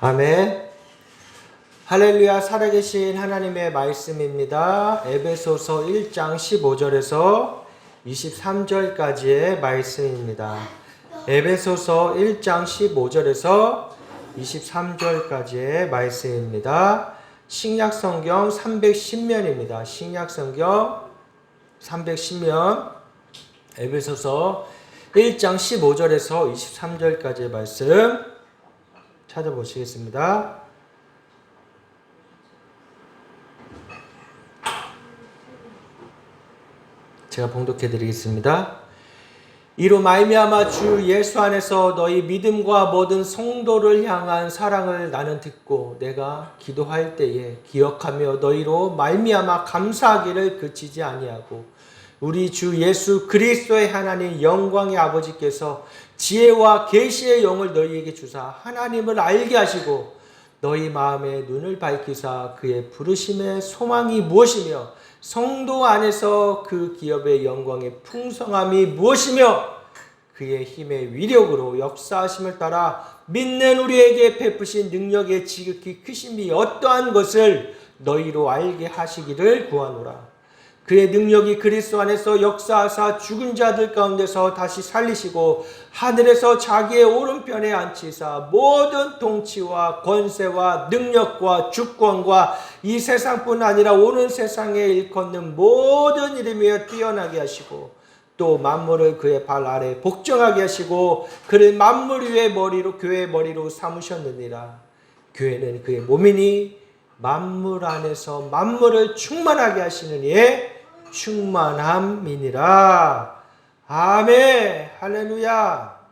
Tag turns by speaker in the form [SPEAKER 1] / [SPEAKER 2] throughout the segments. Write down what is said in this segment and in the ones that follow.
[SPEAKER 1] 아멘. 할렐루야. 살아계신 하나님의 말씀입니다. 에베소서 1장 15절에서 23절까지의 말씀입니다. 에베소서 1장 15절에서 23절까지의 말씀입니다. 신약성경 310면입니다. 신약성경 310면 에베소서 1장 15절에서 23절까지의 말씀 찾아보시겠습니다. 제가 봉독해 드리겠습니다. 이로 말미암아 주 예수 안에서 너희 믿음과 모든 성도를 향한 사랑을 나는 듣고 내가 기도할 때에 기억하며 너희로 말미암아 감사하기를 그치지 아니하고 우리 주 예수 그리스도의 하나님 영광의 아버지께서 지혜와 계시의 영을 너희에게 주사 하나님을 알게 하시고 너희 마음의 눈을 밝히사 그의 부르심의 소망이 무엇이며 성도 안에서 그 기업의 영광의 풍성함이 무엇이며 그의 힘의 위력으로 역사하심을 따라 믿는 우리에게 베푸신 능력의 지극히 크심이 어떠한 것을 너희로 알게 하시기를 구하노라. 그의 능력이 그리스도 안에서 역사하사 죽은 자들 가운데서 다시 살리시고 하늘에서 자기의 오른편에 앉히사 모든 통치와 권세와 능력과 주권과 이 세상뿐 아니라 오는 세상에 일컫는 모든 이름에 뛰어나게 하시고 또 만물을 그의 발 아래 복종하게 하시고 그를 만물 위의 머리로 교회의 머리로 삼으셨느니라. 교회는 그의 몸이니 만물 안에서 만물을 충만하게 하시는 이의 충만함이니라. 아멘. 할렐루야.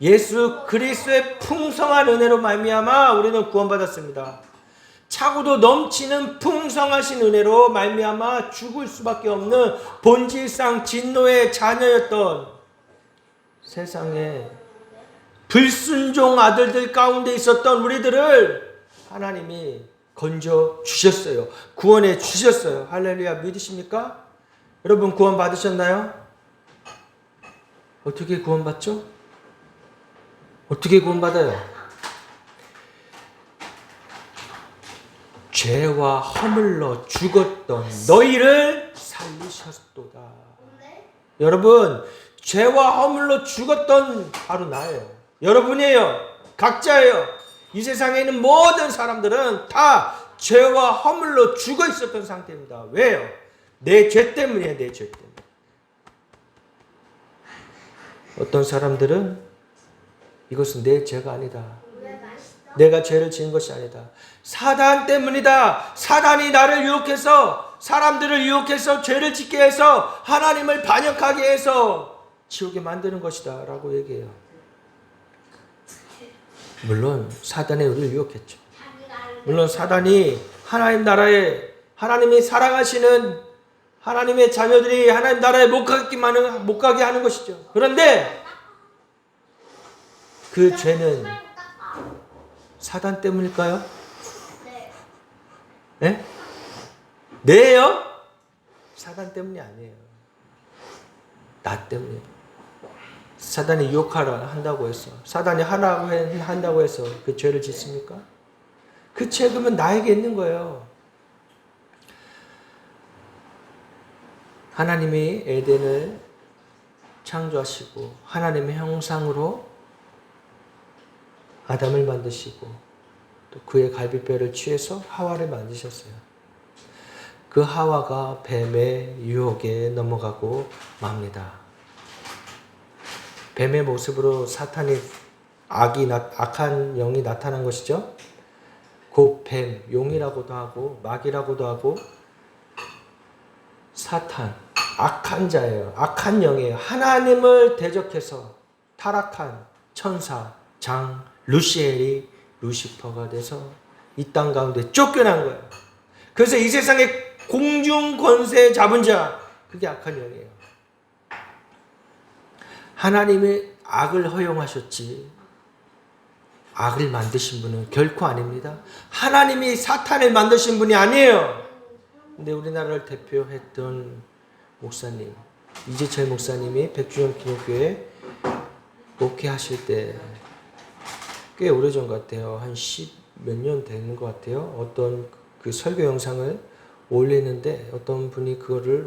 [SPEAKER 1] 예수 그리스도의 풍성한 은혜로 말미암아 우리는 구원받았습니다. 차고도 넘치는 풍성하신 은혜로 말미암아 죽을 수밖에 없는 본질상 진노의 자녀였던 세상에 불순종 아들들 가운데 있었던 우리들을 하나님이 건져 주셨어요. 구원해 주셨어요. 할렐루야. 믿으십니까? 여러분 구원 받으셨나요? 어떻게 구원 받죠? 어떻게 구원 받아요? 죄와 허물로 죽었던 너희를 살리셨도다. 여러분 죄와 허물로 죽었던 바로 나예요. 여러분이에요. 각자예요. 이 세상에 있는 모든 사람들은 다 죄와 허물로 죽어 있었던 상태입니다. 왜요? 내 죄 때문이에요. 내 죄 때문에. 어떤 사람들은 이것은 내 죄가 아니다. 내가 죄를 지은 것이 아니다. 사단 때문이다. 사단이 나를 유혹해서 사람들을 유혹해서 죄를 짓게 해서 하나님을 반역하게 해서 지옥에 만드는 것이다 라고 얘기해요. 물론 사단이 우리를 유혹했죠. 물론 사단이 하나님 나라에 하나님이 사랑하시는 하나님의 자녀들이 하나님 나라에 못 가게 하는 것이죠. 그런데 그 죄는 사단 때문일까요? 네? 네요? 사단 때문이 아니에요. 나 때문이에요. 사단이 유혹하라 한다고 해서 사단이 하라고 한다고 해서 그 죄를 짓습니까? 그 책임은 나에게 있는 거예요. 하나님이 에덴을 창조하시고 하나님의 형상으로 아담을 만드시고 또 그의 갈비뼈를 취해서 하와를 만드셨어요. 그 하와가 뱀의 유혹에 넘어가고 맙니다. 뱀의 모습으로 사탄이 악한 영이 나타난 것이죠. 그 뱀, 용이라고도 하고 마귀라고도 하고 사탄, 악한 자예요. 악한 영이에요. 하나님을 대적해서 타락한 천사, 장, 루시엘이 루시퍼가 돼서 이 땅 가운데 쫓겨난 거예요. 그래서 이 세상에 공중 권세 잡은 자, 그게 악한 영이에요. 하나님이 악을 허용하셨지 악을 만드신 분은 결코 아닙니다. 하나님이 사탄을 만드신 분이 아니에요. 근데 우리나라를 대표했던 목사님 이재철 목사님이 백주영 기독교에 목회하실 때 꽤 오래전 것 같아요. 한 10 몇 년 되는 것 같아요. 어떤 그 설교 영상을 올리는데 어떤 분이 그거를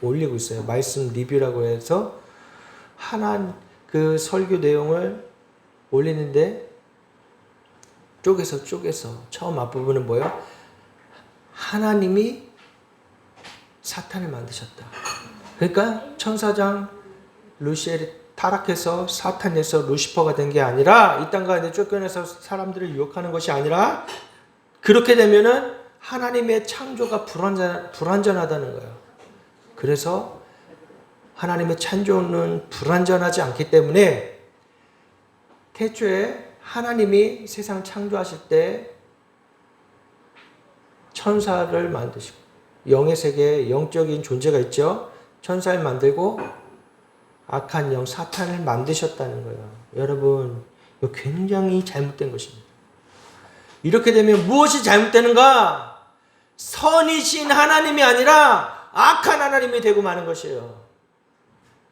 [SPEAKER 1] 올리고 있어요. 말씀 리뷰라고 해서 그 설교 내용을 올리는데 쪼개서 처음 앞부분은 뭐예요? 하나님이 사탄을 만드셨다. 그러니까 천사장 루시엘이 타락해서 사탄에서 루시퍼가 된 게 아니라 이 땅 가운데 쫓겨내서 사람들을 유혹하는 것이 아니라 그렇게 되면은 하나님의 창조가 불완전하다는 거예요. 그래서 하나님의 창조는 불완전하지 않기 때문에 태초에 하나님이 세상 창조하실 때 천사를 만드시고 영의 세계에 영적인 존재가 있죠. 천사를 만들고 악한 영 사탄을 만드셨다는 거예요. 여러분, 이거 굉장히 잘못된 것입니다. 이렇게 되면 무엇이 잘못되는가? 선이신 하나님이 아니라 악한 하나님이 되고 마는 것이에요.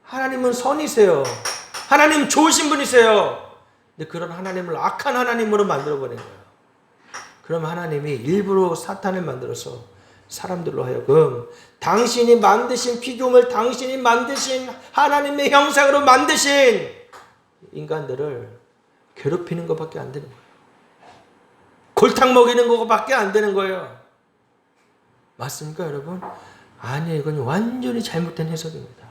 [SPEAKER 1] 하나님은 선이세요. 하나님 좋으신 분이세요. 근데 그런 하나님을 악한 하나님으로 만들어버린 거예요. 그럼 하나님이 일부러 사탄을 만들어서 사람들로 하여금 당신이 만드신 피조물, 당신이 만드신 하나님의 형상으로 만드신 인간들을 괴롭히는 것밖에 안 되는 거예요. 골탕 먹이는 것밖에 안 되는 거예요. 맞습니까, 여러분? 아니에요. 이건 완전히 잘못된 해석입니다.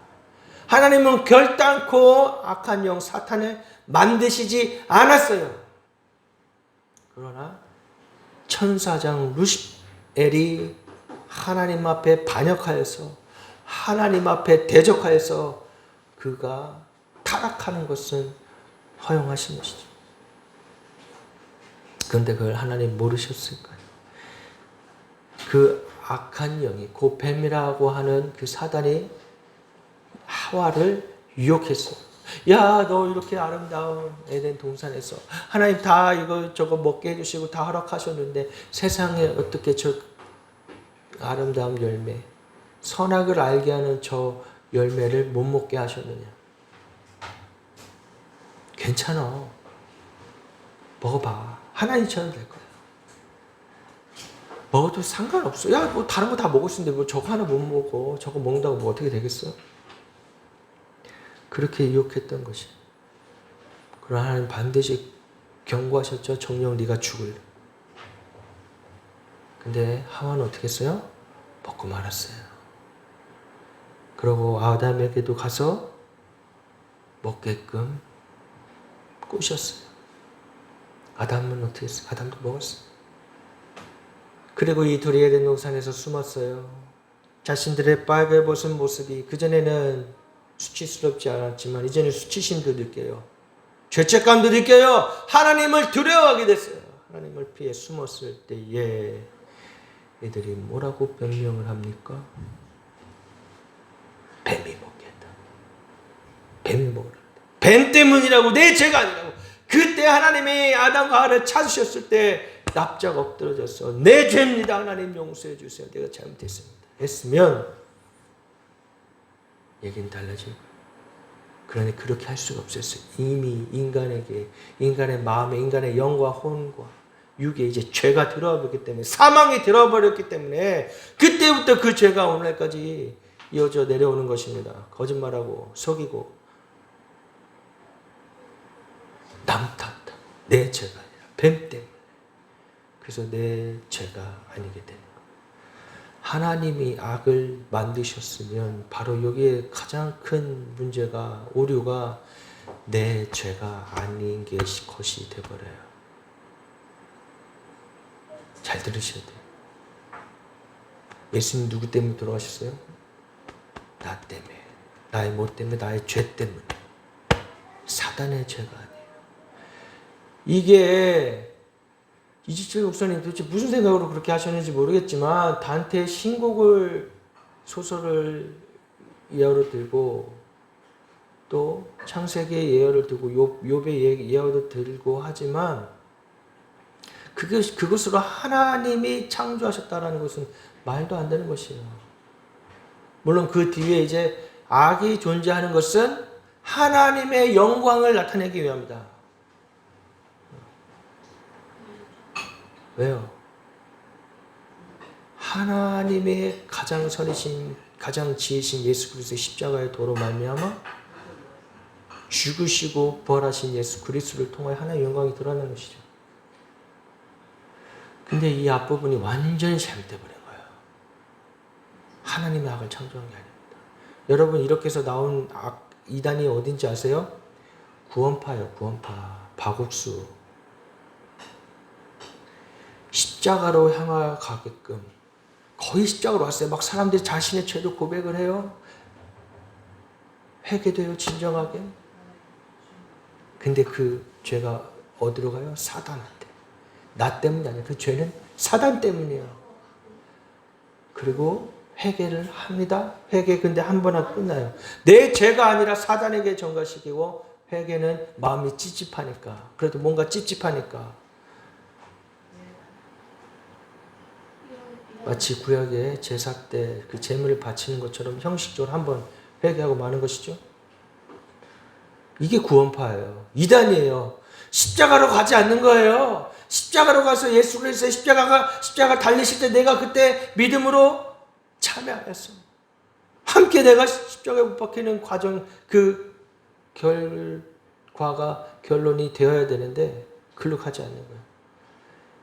[SPEAKER 1] 하나님은 결단코 악한 영 사탄을 만드시지 않았어요. 그러나 천사장 루시엘이 하나님 앞에 반역하여서 하나님 앞에 대적하여서 그가 타락하는 것은 허용하신 것이죠. 그런데 그걸 하나님 모르셨을까요? 그 악한 영이 그 뱀이라고 하는 그 사단이 하와를 유혹했어요. 야, 너 이렇게 아름다운 에덴 동산에서 하나님 다 이거 저거 먹게 해주시고 다 허락하셨는데 세상에 어떻게 저 아름다운 열매, 선악을 알게 하는 저 열매를 못 먹게 하셨느냐? 괜찮아. 먹어봐. 하나님처럼 될 거야. 먹어도 상관없어. 야, 뭐 다른 거 다 먹을 수 있는데 뭐 저거 하나 못 먹어. 저거 먹는다고 뭐 어떻게 되겠어? 그렇게 유혹했던 것이. 그러나 하나님 반드시 경고하셨죠. 정녕 네가 죽을. 근데 하와는 어떻게 했어요? 먹고 말았어요. 그러고 아담에게도 가서 먹게끔 꼬셨어요. 아담은 어떻게 했어요? 아담도 먹었어요. 그리고 이 둘이 에덴 동산에서 숨었어요. 자신들의 빨개 벗은 모습이 그전에는 수치스럽지 않았지만 이제는 수치심도 느껴요. 죄책감도 느껴요. 하나님을 두려워하게 됐어요. 하나님을 피해 숨었을 때에 이들이 뭐라고 변명을 합니까? 뱀이 먹겠다. 뱀이 먹으라. 뱀 때문이라고, 내 죄가 아니라고. 그때 하나님이 아담과 하와를 찾으셨을 때 납작 엎드러졌어. 내 죄입니다. 하나님 용서해 주세요. 내가 잘못했습니다. 했으면 얘기는 달라질 거예요. 그러니 그렇게 할 수가 없었어요. 이미 인간에게, 인간의 마음에, 인간의 영과 혼과 육에 이제 죄가 들어와 버렸기 때문에, 사망이 들어와 버렸기 때문에 그때부터 그 죄가 오늘까지 이어져 내려오는 것입니다. 거짓말하고 속이고 남 탓다. 내 죄가 아니라 뱀 때문에. 그래서 내 죄가 아니게 되는 거예요. 하나님이 악을 만드셨으면 바로 여기에 가장 큰 문제가, 오류가 내 죄가 아닌 것이 되어버려요. 잘 들으셔야 돼요. 예수님 누구 때문에 돌아가셨어요? 나 때문에. 나의 못 때문에, 나의 죄 때문에. 사단의 죄가 아니에요. 이게 이지철 목사님 도대체 무슨 생각으로 그렇게 하셨는지 모르겠지만 단테의 신곡을 소설을 예화로 들고 또 창세기의 예화를 들고 욥의 예화도 들고 하지만 그것으로 하나님이 창조하셨다라는 것은 말도 안 되는 것이에요. 물론 그 뒤에 이제 악이 존재하는 것은 하나님의 영광을 나타내기 위함이다. 왜요? 하나님의 가장 선이신, 가장 지혜신 예수 그리스도의 십자가의 도로 말미암아 죽으시고 부활하신 예수 그리스도를 통하여 하나님의 영광이 드러나는 것이죠. 근데 이 앞부분이 완전히 잘못되어버린 거예요. 하나님의 악을 창조한 게 아닙니다. 여러분, 이렇게 해서 나온 이단이 어딘지 아세요? 구원파예요. 구원파. 바국수. 십자가로 향하게끔 거의 십자가로 왔어요. 막 사람들이 자신의 죄도 고백을 해요. 회개돼요. 진정하게. 근데 그 죄가 어디로 가요? 사단한테. 나 때문이 아니야. 그 죄는 사단 때문이에요. 그리고 회개를 합니다. 회개 근데 한 번 하고 끝나요. 내 죄가 아니라 사단에게 전가시키고, 회개는 마음이 찝찝하니까. 그래도 뭔가 찝찝하니까. 마치 구약의 제사 때 그 제물을 바치는 것처럼 형식적으로 한번 회개하고 마는 것이죠. 이게 구원파예요. 이단이에요. 십자가로 가지 않는 거예요. 십자가로 가서 예수 그리스도의 십자가 달리실 때 내가 그때 믿음으로 참여하였어. 함께 내가 십자가에 못 박히는 과정, 그 결론이 되어야 되는데 글로 가지 않는 거예요.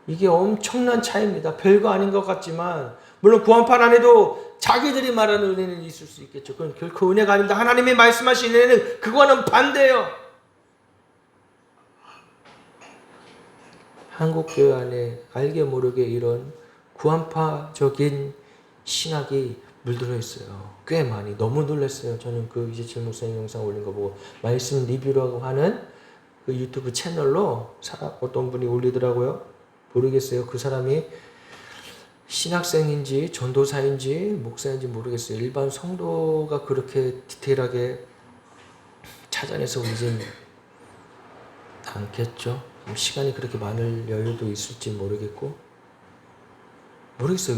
[SPEAKER 1] 이게 엄청난 차이입니다. 별거 아닌 것 같지만, 물론 구원판 안에도 자기들이 말하는 은혜는 있을 수 있겠죠. 그건 결코 은혜가 아닙니다. 하나님이 말씀하신 은혜는 그거는 반대예요. 한국교회 안에 알게 모르게 이런 구원파적인 신학이 물들어 있어요. 꽤 많이. 너무 놀랐어요. 저는 그 이재철 목사님 영상 올린 거 보고 말씀 리뷰라고 하는 그 유튜브 채널로 어떤 분이 올리더라고요. 모르겠어요. 그 사람이 신학생인지 전도사인지 목사인지 모르겠어요. 일반 성도가 그렇게 디테일하게 찾아내서 올리진 않겠죠. 시간이 그렇게 많을 여유도 있을지 모르겠어요.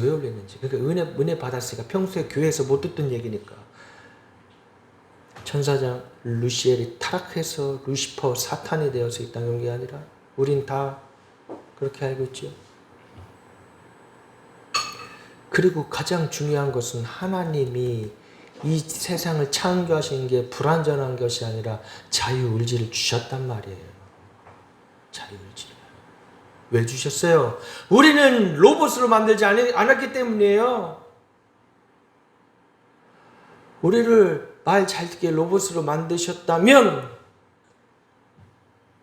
[SPEAKER 1] 왜 올렸는지. 그러니까 은혜 받았으니까. 평소에 교회에서 못 듣던 얘기니까. 천사장 루시엘이 타락해서 루시퍼 사탄이 되어서 이 땅에 온 게 아니라 우린 다 그렇게 알고 있죠. 그리고 가장 중요한 것은 하나님이 이 세상을 창조하신 게 불완전한 것이 아니라 자유의지를 주셨단 말이에요. 자유의지. 왜 주셨어요? 우리는 로봇으로 만들지 않았기 때문이에요. 우리를 말 잘 듣게 로봇으로 만드셨다면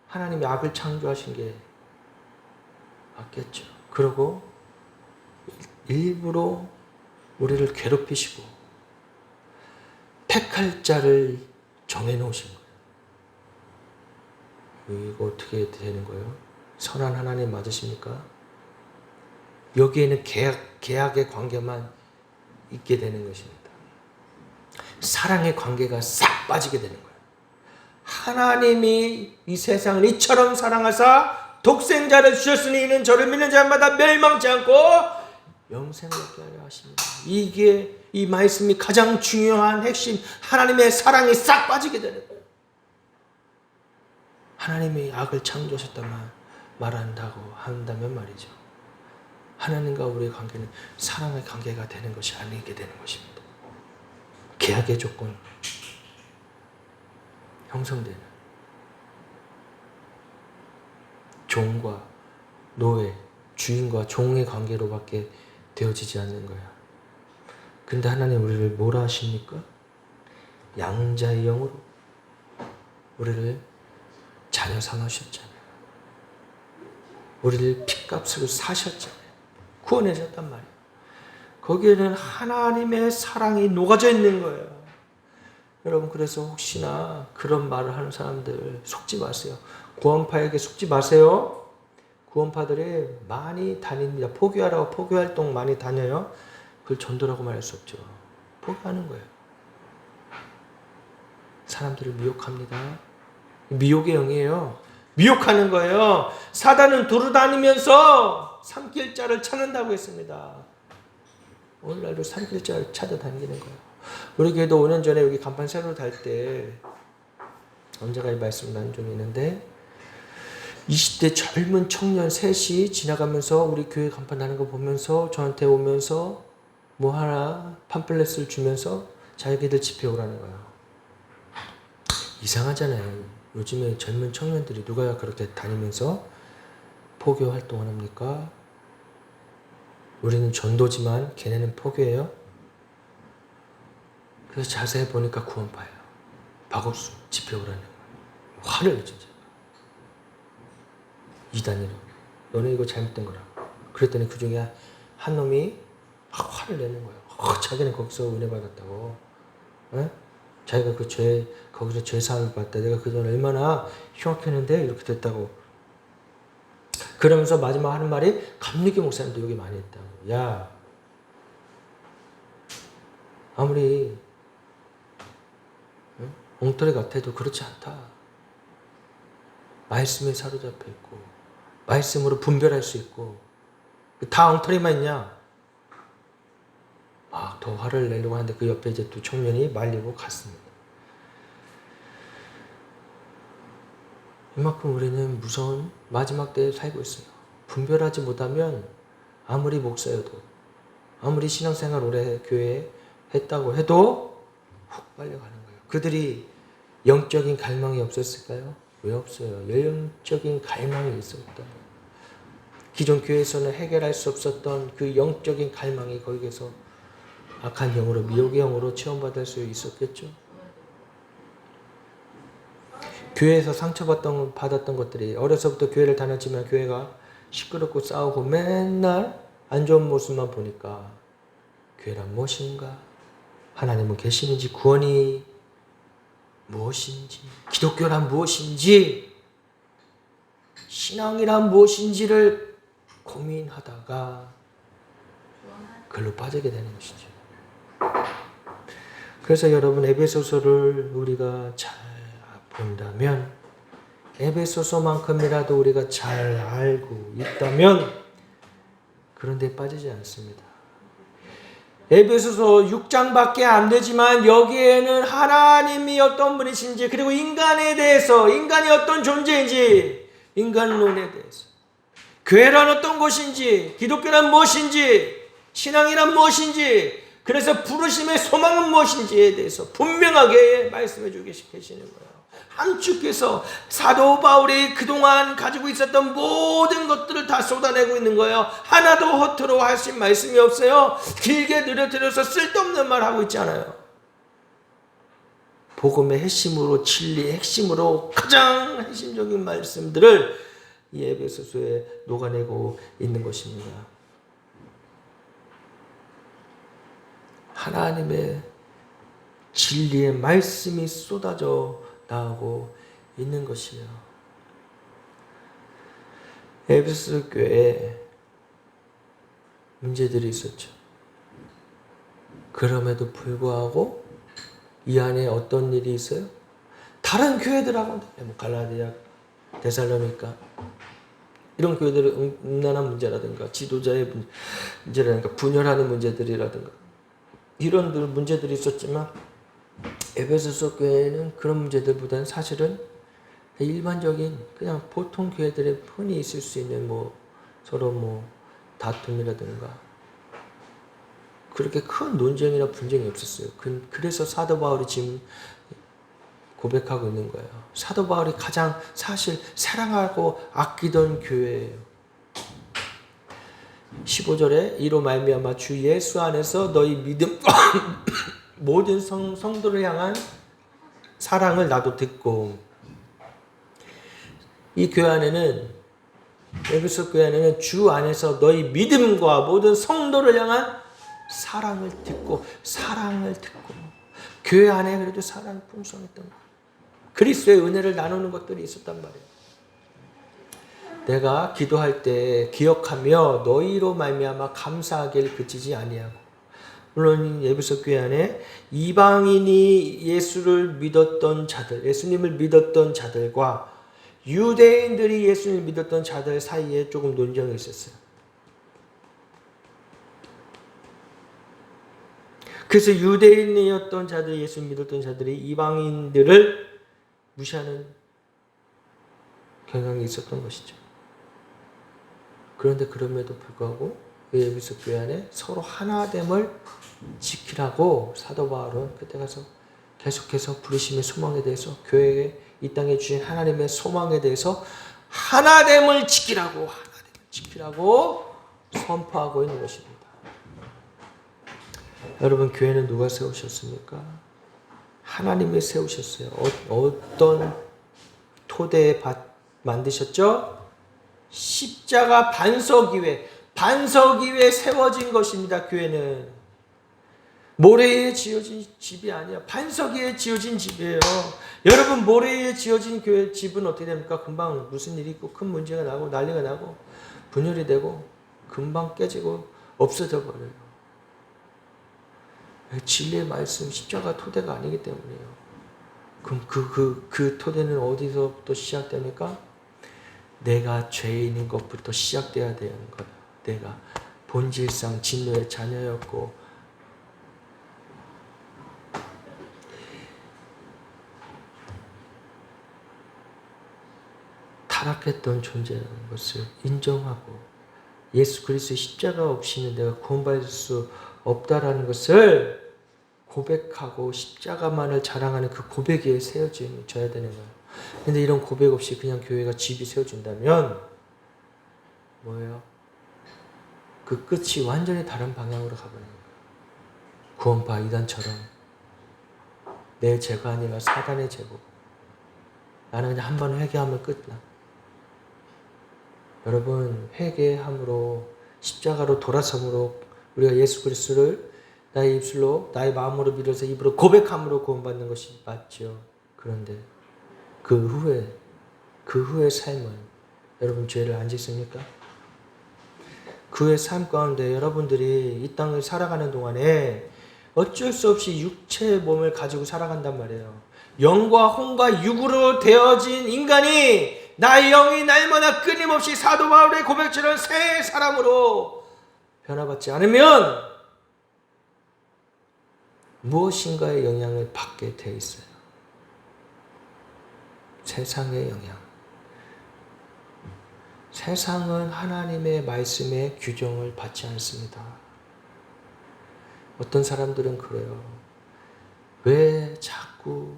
[SPEAKER 1] 하나님이 악을 창조하신 게 맞겠죠. 그리고 일부러 우리를 괴롭히시고 택할 자를 정해놓으신 거예요. 이거 어떻게 되는 거예요? 선한 하나님 맞으십니까? 여기에는 계약의 관계만 있게 되는 것입니다. 사랑의 관계가 싹 빠지게 되는 거예요. 하나님이 이 세상을 이처럼 사랑하사 독생자를 주셨으니 이는 저를 믿는 자마다 멸망치 않고 영생을 얻게 하려 하십니다. 이게 이 말씀이 가장 중요한 핵심, 하나님의 사랑이 싹 빠지게 되는 거예요. 하나님이 악을 창조하셨다만 한다면 말이죠. 하나님과 우리의 관계는 사랑의 관계가 되는 것이 아니게 되는 것입니다. 계약의 조건, 형성되는 종과 노예, 주인과 종의 관계로밖에 되어지지 않는 거야. 근데 하나님 우리를 뭐라 하십니까? 양자의 영으로 우리를 자녀 삼으셨잖아요. 우리를 핏값으로 사셨잖아요. 구원해줬단 말이에요. 거기에는 하나님의 사랑이 녹아져 있는 거예요. 여러분, 그래서 혹시나 그런 말을 하는 사람들 속지 마세요. 구원파에게 속지 마세요. 구원파들이 많이 다닙니다. 포교하라고 포교활동 많이 다녀요. 그걸 전도라고 말할 수 없죠. 포교하는 거예요. 사람들을 미혹합니다. 미혹의 영이에요. 미혹하는 거예요. 사단은 돌아다니면서 삼킬 자를 찾는다고 했습니다. 오늘날도 삼킬 자를 찾아다니는 거예요. 우리 교회도 5년 전에 여기 간판 새로 달 때 언제가 이 말씀 나눈 적이 있는데 20대 젊은 청년 셋이 지나가면서 우리 교회 간판 나는 거 보면서 저한테 오면서 뭐 하나 팜플렛을 주면서 자기들 집회 오라는 거예요. 이상하잖아요. 요즘에 젊은 청년들이 누가 그렇게 다니면서 포교 활동을 합니까? 우리는 전도지만 걔네는 포교예요. 그래서 자세히 보니까 구원파예요. 박옥수 집회 오라는 거예요. 화를 내 진짜. 이단이라고. 너네 이거 잘못된 거라고. 그랬더니 그 중에 한 놈이 막 화를 내는 거예요. 자기는 거기서 은혜 받았다고. 에? 자기가 거기서 죄사함을 받다. 내가 그전 얼마나 흉악했는데 이렇게 됐다고. 그러면서 마지막 하는 말이 감리교 목사님도 여기 많이 했다고. 야, 아무리 엉터리 같아도 그렇지 않다. 말씀에 사로잡혀 있고 말씀으로 분별할 수 있고 다 엉터리만 있냐? 더 화를 내려고 하는데 그 옆에 이제 두 청년이 말리고 갔습니다. 이만큼 우리는 무서운 마지막 때에 살고 있어요. 분별하지 못하면 아무리 목사여도 아무리 신앙생활 오래 교회에 했다고 해도 훅 빨려가는 거예요. 그들이 영적인 갈망이 없었을까요? 왜 없어요? 영적인 갈망이 있었다. 기존 교회에서는 해결할 수 없었던 그 영적인 갈망이 거기에서 악한 영으로 미혹의 영으로 체험받을 수 있었겠죠. 교회에서 상처받았던 것들이 어려서부터 교회를 다녔지만 교회가 시끄럽고 싸우고 맨날 안 좋은 모습만 보니까 교회란 무엇인가? 하나님은 계시는지 구원이 무엇인지 기독교란 무엇인지 신앙이란 무엇인지를 고민하다가 그걸로 빠지게 되는 것이죠. 그래서 여러분 에베소서를 우리가 잘 본다면 에베소서만큼이라도 우리가 잘 알고 있다면 그런 데 빠지지 않습니다. 에베소서 6장밖에 안 되지만 여기에는 하나님이 어떤 분이신지 그리고 인간에 대해서 인간이 어떤 존재인지 인간론에 대해서 교회란 어떤 것인지 기독교란 무엇인지 신앙이란 무엇인지 그래서 부르심의 소망은 무엇인지에 대해서 분명하게 말씀해 주고 계시는 거예요. 함축해서 사도 바울이 그동안 가지고 있었던 모든 것들을 다 쏟아내고 있는 거예요. 하나도 허투루 하신 말씀이 없어요. 길게 늘어뜨려서 쓸데없는 말 하고 있잖아요. 복음의 핵심으로 진리의 핵심으로 가장 핵심적인 말씀들을 이 에베소서에 녹아내고 있는 것입니다. 하나님의 진리의 말씀이 쏟아져 나오고 있는 것이에요. 에베소 교회에 문제들이 있었죠. 그럼에도 불구하고 이 안에 어떤 일이 있어요? 다른 교회들하고 갈라디아, 데살로니가 이런 교회들의 음란한 문제라든가 지도자의 문제라든가 분열하는 문제들이라든가 이런 문제들이 있었지만 에베소서 교회는 그런 문제들보다는 사실은 일반적인 그냥 보통 교회들의 흔히 있을 수 있는 서로 다툼이라든가 그렇게 큰 논쟁이나 분쟁이 없었어요. 그래서 사도 바울이 지금 고백하고 있는 거예요. 사도 바울이 가장 사실 사랑하고 아끼던 교회예요. 15절에 이로 말미암아 주 예수 안에서 너희 믿음과 모든 성도를 향한 사랑을 나도 듣고 이 교회 안에는 에베소 교회 안에는 주 안에서 너희 믿음과 모든 성도를 향한 사랑을 듣고 교회 안에 그래도 사랑이 풍성했던 거예요. 그리스도의 은혜를 나누는 것들이 있었단 말이에요. 내가 기도할 때 기억하며 너희로 말미암아 감사하기를 그치지 아니하고 물론 에베소 교회 안에 이방인이 예수를 믿었던 자들, 예수님을 믿었던 자들과 유대인들이 예수님을 믿었던 자들 사이에 조금 논쟁이 있었어요. 그래서 유대인이었던 자들, 예수를 믿었던 자들이 이방인들을 무시하는 경향이 있었던 것이죠. 그런데 그럼에도 불구하고 에베소 교회 안에 서로 하나됨을 지키라고 사도 바울은 그때 가서 계속해서 부르심의 소망에 대해서 교회에 이 땅에 주신 하나님의 소망에 대해서 하나됨을 지키라고 선포하고 있는 것입니다. 여러분, 교회는 누가 세우셨습니까? 하나님이 세우셨어요. 어떤 토대에 만드셨죠? 십자가 반석 위에 세워진 것입니다. 교회는 모래에 지어진 집이 아니야. 반석 위에 지어진 집이에요. 여러분, 모래에 지어진 교회 집은 어떻게 됩니까? 금방 무슨 일이 있고 큰 문제가 나고 난리가 나고 분열이 되고 금방 깨지고 없어져 버려요. 진리의 말씀 십자가 토대가 아니기 때문이에요. 그럼 그 토대는 어디서부터 시작됩니까? 내가 죄인인 것부터 시작돼야 되는 거예요. 내가 본질상 진노의 자녀였고 타락했던 존재라는 것을 인정하고 예수 그리스도의 십자가 없이는 내가 구원받을 수 없다라는 것을 고백하고 십자가만을 자랑하는 그 고백 위에 세워져야 되는 거예요. 근데 이런 고백 없이 그냥 교회가 집이 세워진다면 뭐예요? 그 끝이 완전히 다른 방향으로 가버리는 거예요. 구원파 이단처럼 내 죄가 아니라 사단의 죄고 나는 그냥 한 번 회개하면 끝나. 여러분, 회개함으로 십자가로 돌아섬으로 우리가 예수 그리스도를 나의 입술로 나의 마음으로 믿어서 입으로 고백함으로 구원받는 것이 맞죠. 그런데 그 후의 삶은 여러분 죄를 안 짓습니까? 그 후의 삶 가운데 여러분들이 이 땅을 살아가는 동안에 어쩔 수 없이 육체의 몸을 가지고 살아간단 말이에요. 영과 혼과 육으로 되어진 인간이 나의 영이 날마다 끊임없이 사도 바울의 고백처럼 새 사람으로 변화받지 않으면 무엇인가의 영향을 받게 돼 있어요. 세상의 영향. 세상은 하나님의 말씀의 규정을 받지 않습니다. 어떤 사람들은 그래요. 왜 자꾸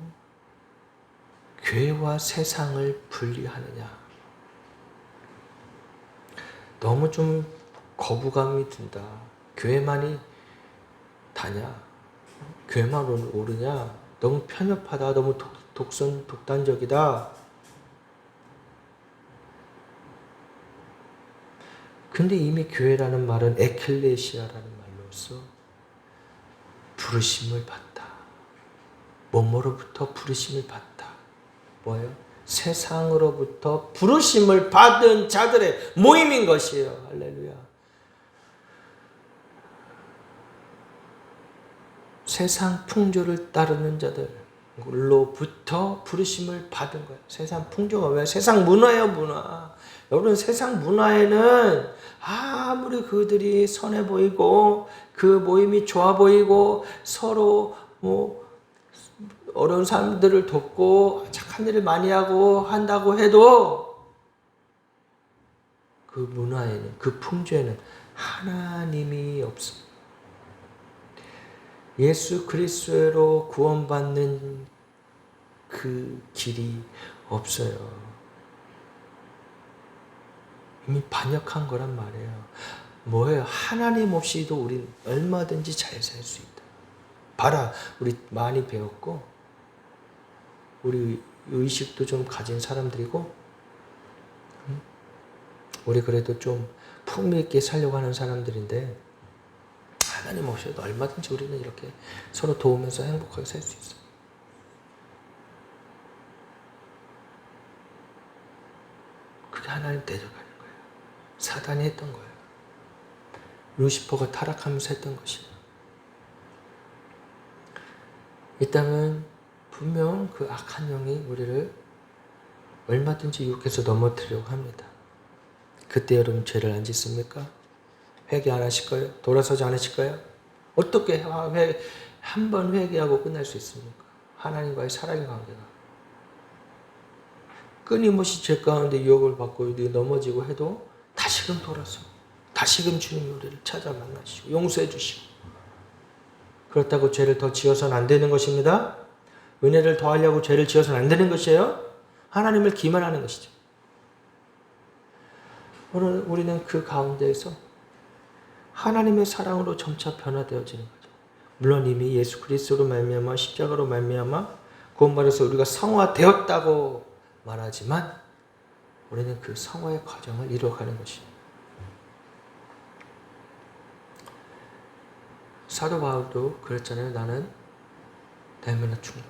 [SPEAKER 1] 교회와 세상을 분리하느냐. 너무 좀 거부감이 든다. 교회만이 다냐. 교회만 오르냐. 너무 편협하다. 너무 독단적이다. 근데 이미 교회라는 말은 에클레시아라는 말로서 부르심을 받다. 뭐뭐로부터 부르심을 받다. 뭐예요? 세상으로부터 부르심을 받은 자들의 모임인 것이에요. 할렐루야. 세상 풍조를 따르는 자들로부터 부르심을 받은 거예요. 세상 풍조가 왜? 세상 문화예요, 문화. 여러분, 세상 문화에는 아무리 그들이 선해 보이고 그 모임이 좋아 보이고 서로 어려운 사람들을 돕고 착한 일을 많이 하고 한다고 해도 그 문화에는, 그 풍조에는 하나님이 없습니다. 예수 그리스도로 구원받는 그 길이 없어요. 이미 반역한 거란 말이에요. 뭐예요? 하나님 없이도 우린 얼마든지 잘 살 수 있다. 봐라, 우리 많이 배웠고 우리 의식도 좀 가진 사람들이고 우리 그래도 좀 풍미 있게 살려고 하는 사람들인데 하나님 없이도 얼마든지 우리는 이렇게 서로 도우면서 행복하게 살 수 있어요. 그게 하나님 대적하는 거예요. 사단이 했던 거예요. 루시퍼가 타락하면서 했던 것이에요. 이 땅은 분명 그 악한 영이 우리를 얼마든지 유혹해서 넘어뜨리려고 합니다. 그때 여러분 죄를 안 짓습니까? 회개 안 하실 거예요? 돌아서지 않으실 거예요? 어떻게 한 번 회개하고 끝날 수 있습니까? 하나님과의 살아있는 관계가 끊임없이 죄 가운데 유혹을 받고 넘어지고 해도 다시금 돌아서 다시금 주님 우리를 찾아 만나시고 용서해 주시고, 그렇다고 죄를 더 지어서는 안 되는 것입니다. 은혜를 더하려고 죄를 지어서는 안 되는 것이에요. 하나님을 기만하는 것이죠. 오늘 우리는 그 가운데에서 하나님의 사랑으로 점차 변화되어지는 거죠. 물론 이미 예수 그리스도로 말미암아 십자가로 말미암아 구원받아서 우리가 성화되었다고 말하지만 우리는 그 성화의 과정을 이루어가는 것입니다. 사도 바울도 그랬잖아요. 나는 날마다 죽는다.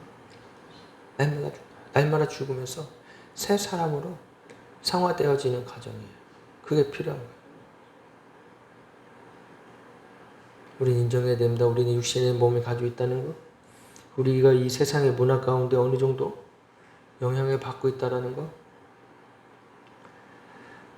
[SPEAKER 1] 날마다 죽으면서 새 사람으로 성화되어지는 과정이에요. 그게 필요한 거예요. 우리는 인정해야 됩니다. 우리는 육신의 몸을 가지고 있다는 것. 우리가 이 세상의 문화 가운데 어느 정도 영향을 받고 있다는 것.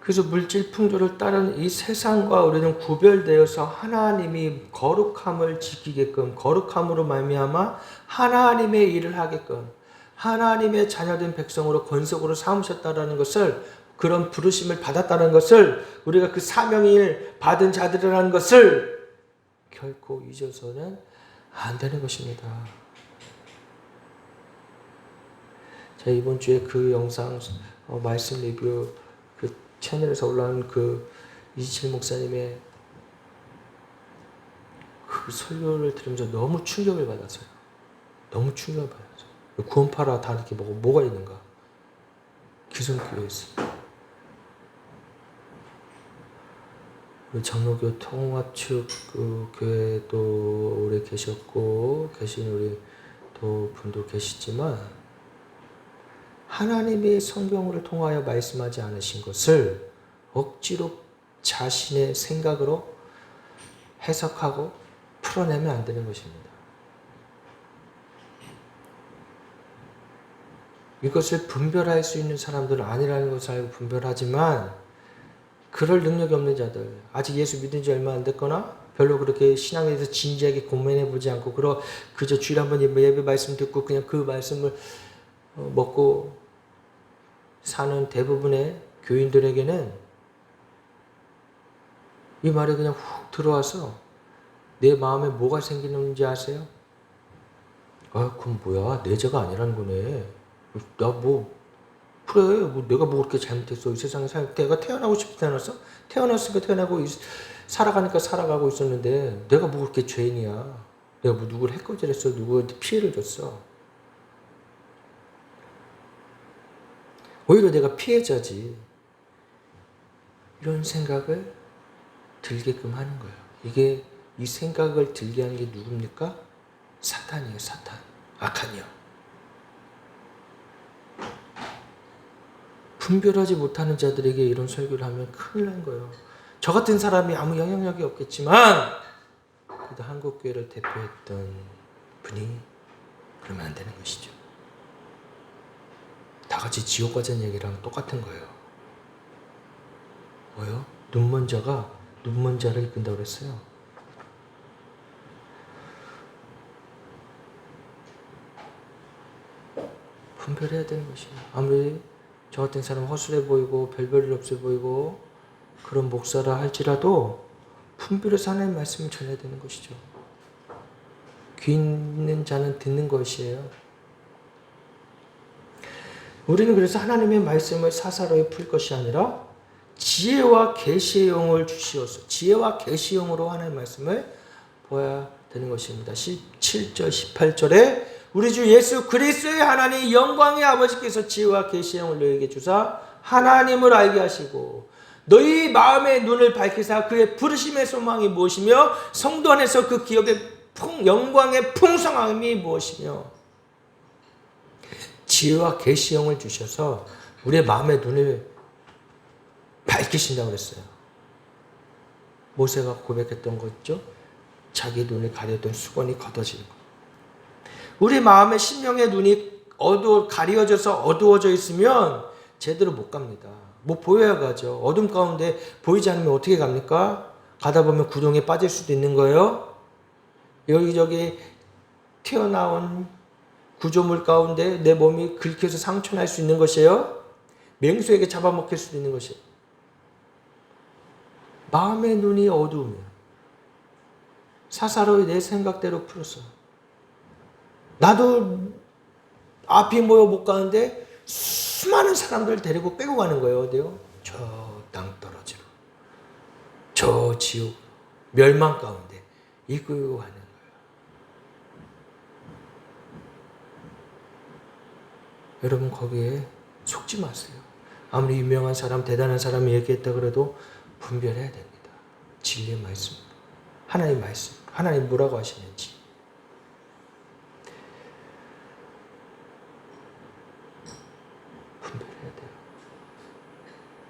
[SPEAKER 1] 그래서 물질 풍조를 따르는 이 세상과 우리는 구별되어서 하나님이 거룩함을 지키게끔, 거룩함으로 말미암아 하나님의 일을 하게끔, 하나님의 자녀된 백성으로 권속으로 삼으셨다라는 것을, 그런 부르심을 받았다는 것을, 우리가 그 사명을 받은 자들이라는 것을 결코 잊어서는 안 되는 것입니다. 제가 이번 주에 그 영상 말씀 리뷰 그 채널에서 올라온 그 이지칠 목사님의 그 설교를 들으면서 너무 충격을 받았어요. 너무 충격을 받았어요. 구원파라 다 이렇게 뭐가 있는가? 기성교회에서. 장로교 통합 측 그 교회도 오래 계셨고 계신 우리 또 분도 계시지만 하나님이 성경을 통하여 말씀하지 않으신 것을 억지로 자신의 생각으로 해석하고 풀어내면 안 되는 것입니다. 이것을 분별할 수 있는 사람들은 아니라는 것을 알고 분별하지만 그럴 능력이 없는 자들, 아직 예수 믿은 지 얼마 안 됐거나 별로 그렇게 신앙에 대해서 진지하게 고민해 보지 않고 그저 주일에 한번 예배 말씀 듣고 그냥 그 말씀을 먹고 사는 대부분의 교인들에게는 이 말이 그냥 훅 들어와서 내 마음에 뭐가 생기는지 아세요? 그건 뭐야? 내 죄가 아니라는 거네. 그래, 내가 뭐 그렇게 잘못했어. 이 세상에 내가 태어나고 싶어 태어났어? 태어났으니까 태어나고 살아가니까 살아가고 있었는데 내가 뭐 그렇게 죄인이야. 내가 뭐 누구를 해코지했어? 누구한테 피해를 줬어? 오히려 내가 피해자지. 이런 생각을 들게끔 하는 거예요. 이 생각을 들게 하는 게 누굽니까? 사탄이에요, 사탄. 악한이요. 분별하지 못하는 자들에게 이런 설교를 하면 큰일 난 거예요. 저 같은 사람이 아무 영향력이 없겠지만 그래도 한국교회를 대표했던 분이 그러면 안 되는 것이죠. 다 같이 지옥 가자는 얘기랑 똑같은 거예요. 뭐요? 눈먼 자가 눈먼 자를 이끈다고 그랬어요. 분별해야 되는 것이에요. 아무리 저 같은 사람 허술해 보이고 별별일 없어 보이고 그런 목사라 할지라도 분별해서 하나님의 말씀을 전해야 되는 것이죠. 귀 있는 자는 듣는 것이에요. 우리는 그래서 하나님의 말씀을 사사로이 풀 것이 아니라 지혜와 계시의 영을 주시어서 지혜와 계시의 영으로 하나님의 말씀을 보아야 되는 것입니다. 17절 18절에 우리 주 예수 그리스도의 하나님 영광의 아버지께서 지혜와 계시의 영을 너희에게 주사 하나님을 알게 하시고 너희 마음의 눈을 밝히사 그의 부르심의 소망이 무엇이며 성도 안에서 그 기업의 영광의 풍성함이 무엇이며 지혜와 계시의 영을 주셔서 우리의 마음의 눈을 밝히신다고 그랬어요. 모세가 고백했던 거죠. 자기 눈을 가렸던 수건이 걷어지는 것. 우리 마음의 심령의 눈이 가려져서 어두워져 있으면 제대로 못 갑니다. 뭐 보여야 가죠. 어둠 가운데 보이지 않으면 어떻게 갑니까? 가다 보면 구덩이에 빠질 수도 있는 거예요. 여기저기 튀어나온 구조물 가운데 내 몸이 긁혀서 상처날 수 있는 것이에요. 맹수에게 잡아먹힐 수도 있는 것이에요. 마음의 눈이 어두우면 사사로이 내 생각대로 풀어서 나도 앞이 모여 못 가는데 수많은 사람들을 데리고 빼고 가는 거예요. 어디요? 저 땅 떨어지로, 저 지옥 멸망 가운데 이끌고 가는 거예요. 여러분 거기에 속지 마세요. 아무리 유명한 사람, 대단한 사람이 얘기했다 그래도 분별해야 됩니다. 진리의 말씀, 하나님 말씀, 하나님 뭐라고 하시는지. 분별해야 돼요.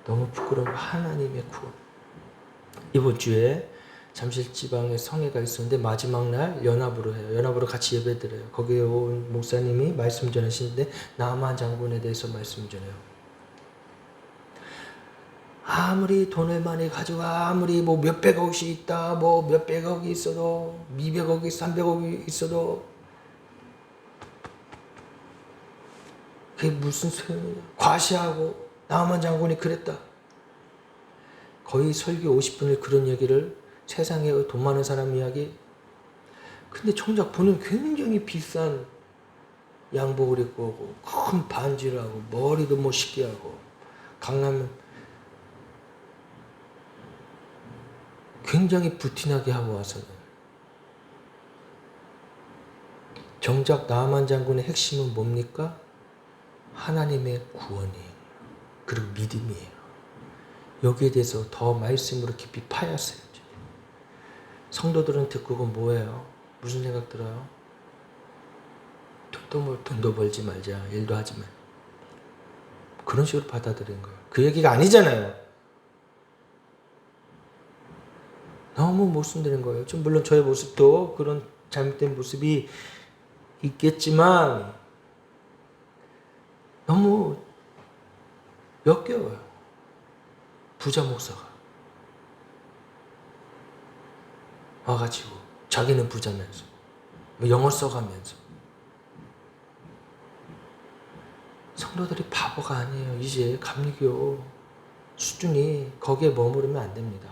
[SPEAKER 1] 너무 부끄러운 하나님의 구원. 이번 주에 잠실지방에 성회가 있었는데 마지막 날 연합으로 해요. 연합으로 같이 예배드려요. 거기에 온 목사님이 말씀 전하시는데 나만 장군에 대해서 말씀 전해요. 아무리 돈을 많이 가져가, 아무리 뭐 몇백억이 있다, 뭐 몇백억이 있어도, 200억이, 300억이 있어도 그게 무슨 소용이야. 과시하고 나만 장군이 그랬다. 거의 설교 50분을 그런 얘기를, 세상에 돈 많은 사람 이야기. 근데 정작 보는 굉장히 비싼 양복을 입고 오고 큰 반지를 하고 머리도 멋있게 하고 강남 굉장히 부티나게 하고 와서는 정작 나만 장군의 핵심은 뭡니까? 하나님의 구원이에요. 그리고 믿음이에요. 여기에 대해서 더 말씀으로 깊이 파였어요. 성도들은 듣고 그건 뭐예요? 무슨 생각 들어요? 돈도 벌지 말자, 일도 하지 말. 그런 식으로 받아들이는 거예요. 그 얘기가 아니잖아요. 너무 모순되는 거예요. 좀 물론 저의 모습도 그런 잘못된 모습이 있겠지만 너무 역겨워요. 부자 목사가 와가지고 자기는 부자면서 영어 써가면서 성도들이 바보가 아니에요. 이제 감리교 수준이 거기에 머무르면 안 됩니다.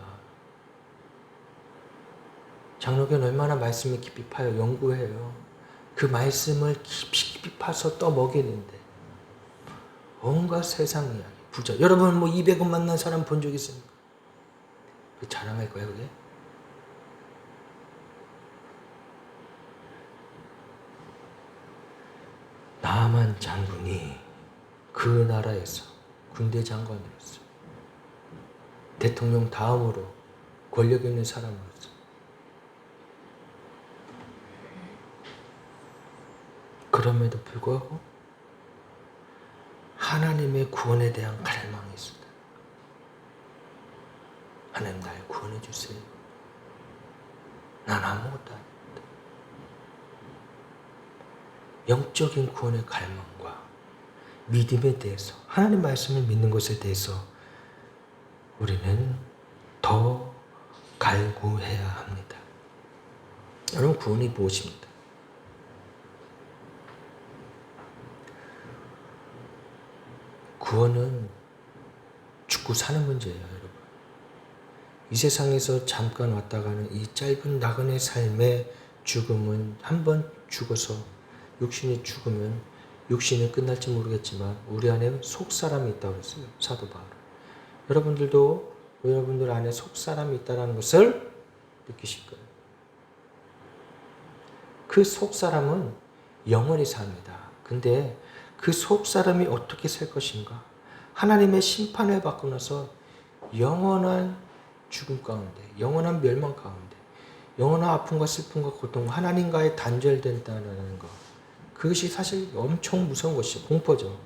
[SPEAKER 1] 장로교는 얼마나 말씀을 깊이 파요. 연구해요. 그 말씀을 깊이 파서 떠먹이는데 온갖 세상 이야기, 부자. 여러분 뭐 200원 만난 사람 본 적 있습니까? 자랑할 거예요 그게? 나만 장군이 그 나라에서 군대 장관이었어. 대통령 다음으로 권력 있는 사람으로서. 그럼에도 불구하고 하나님의 구원에 대한 갈망이 있습니다. 하나님 날 구원해 주세요. 난 아무것도 아닙니다. 영적인 구원의 갈망과 믿음에 대해서, 하나님 말씀을 믿는 것에 대해서 우리는 더 갈구해야 합니다. 여러분 구원이 무엇입니까? 구원은 죽고 사는 문제예요, 여러분. 이 세상에서 잠깐 왔다 가는 이 짧은 나그네 삶의 죽음은 한 번 죽어서 육신이 죽으면 육신은 끝날지 모르겠지만 우리 안에 속사람이 있다고 했어요. 사도 바울. 여러분들도 여러분들 안에 속사람이 있다는 것을 느끼실 거예요. 그 속사람은 영원히 삽니다. 근데 그 속사람이 어떻게 살 것인가? 하나님의 심판을 받고 나서 영원한 죽음 가운데, 영원한 멸망 가운데, 영원한 아픔과 슬픔과 고통과 하나님과의 단절된다는 것. 그것이 사실 엄청 무서운 것이죠. 공포죠.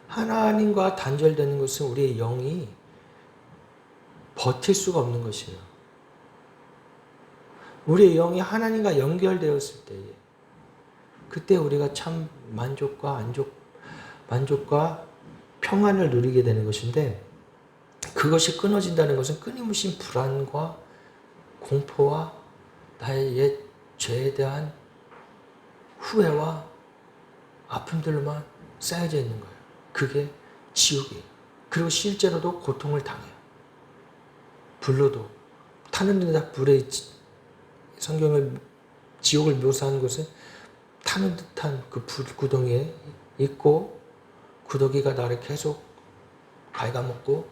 [SPEAKER 1] 하나님과 단절되는 것은 우리의 영이 버틸 수가 없는 것이에요. 우리의 영이 하나님과 연결되었을 때에 그때 우리가 참 만족과 평안을 누리게 되는 것인데, 그것이 끊어진다는 것은 끊임없이 불안과 공포와 나의 옛 죄에 대한 후회와 아픔들로만 쌓여져 있는 거예요. 그게 지옥이에요. 그리고 실제로도 고통을 당해요. 불로도 타는 데다 불에 성경을 지옥을 묘사한 곳은 타는 듯한 그 불구덩이에 있고 구더기가 나를 계속 갉아먹고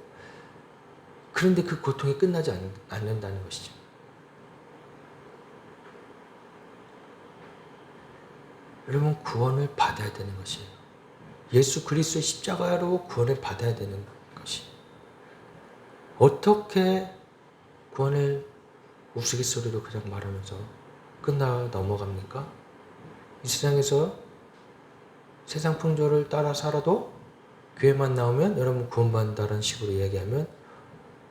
[SPEAKER 1] 그런데 그 고통이 끝나지 않는다는 것이죠. 여러분 구원을 받아야 되는 것이에요. 예수 그리스도의 십자가로 구원을 받아야 되는 것이. 어떻게 구원을 우스갯소리로 그냥 말하면서 끝나 넘어갑니까? 이 세상에서 세상 풍조를 따라 살아도 교회만 나오면 여러분 구원받는다는 식으로 이야기하면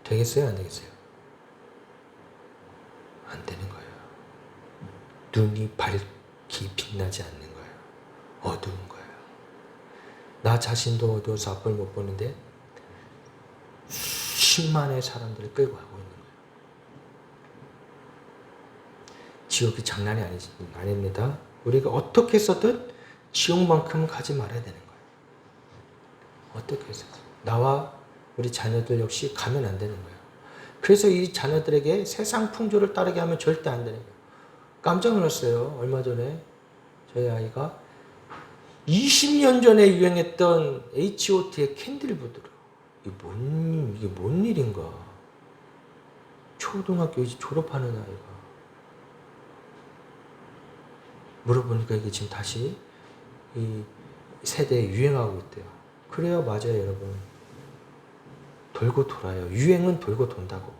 [SPEAKER 1] 되겠어요? 안 되겠어요? 안 되는 거예요. 눈이 밝기 빛나지 않는 거예요. 어두운 거예요. 나 자신도 어두워서 앞을 못 보는데 수십만의 사람들을 끌고 가고 있는 거예요. 지옥이 장난이 아닙니다. 우리가 어떻게 해서든 지옥만큼은 가지 말아야 되는 거예요. 어떻게 해서든. 나와 우리 자녀들 역시 가면 안 되는 거예요. 그래서 이 자녀들에게 세상 풍조를 따르게 하면 절대 안 되는 거예요. 깜짝 놀랐어요. 얼마 전에 저희 아이가 20년 전에 유행했던 H.O.T의 캔들부드로 이게 뭔 일인가. 초등학교 이제 졸업하는 아이가. 물어보니까 이게 지금 다시 이 세대에 유행하고 있대요. 그래요, 맞아요, 여러분. 돌고 돌아요. 유행은 돌고 돈다고.